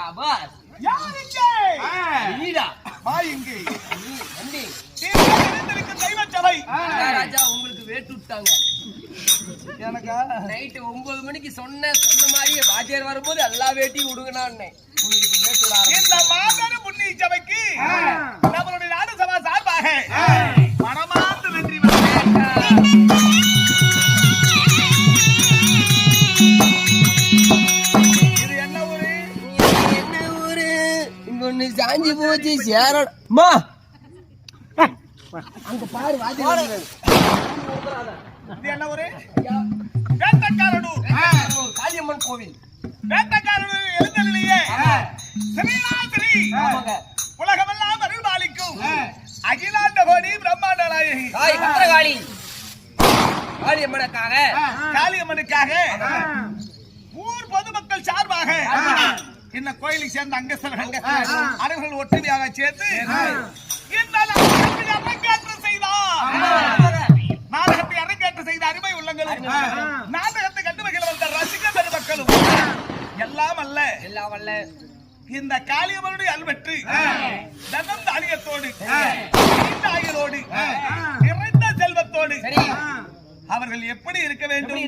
சாபாஸ். யார் இங்கே? நீடா. வா இங்கே. நீ வண்டி. தெய்வச் சபை. ராஜா உங்களுக்கு வேட்டு விட்டாங்க. எனக்கா? நைட்டு 9 மணிக்கு சொன்ன மாதிரி வாத்தியார் வரும்போது எல்லா வேட்டியும் விடுங்கண்ணே. உங்களுக்கு வேட்டு விட இந்த மாபெரும் புண்ணிய சபைக்கு நம்மளுடைய நாடு சபா சார்பாக மனமார்ந்த நன்றி. இது என்ன ஊரு? என்ன ஊரு? இங்க ஒண்ணு சாஞ்சி போச்சு சேரமா. அங்க பாரு வாத்தியார். இது என்ன ஊரு? வேட்டக்காரனூர். காளியம்மன் கோவில். வேட்டக்காரனூர் எழுந்தருளியே ஸ்ரீநாதரி உலகமெல்லாம் அருள் பாலிக்கும் அகிலாண்ட கோடி பிரம்மாண்ட நாயகி பத்திரகாளி காளியம்மனுக்காக காளியம்மனுக்காக ஊர் பொதுமக்கள் சார்பாக இந்த கோயிலுக்கு சேர்ந்த அங்கஸ்தர்கள் அனைவர்கள் ஒற்றுமையாக சேர்த்து இந்த அரங்கேற்றம் செய்தார். நாடகத்தை அரங்கேற்றம் செய்த அருமை உள்ளங்களும் நாடகத்தை கண்டு மகிழ வந்த ரசிக பெருமக்களும் எல்லாம் அல்ல இந்த காளியம்மனுடைய அல்வெற்று தனம் தானியத்தோடு ஆகியோடு நிறைந்த செல்வத்தோடு அவர்கள் எப்படி இருக்க வேண்டும்?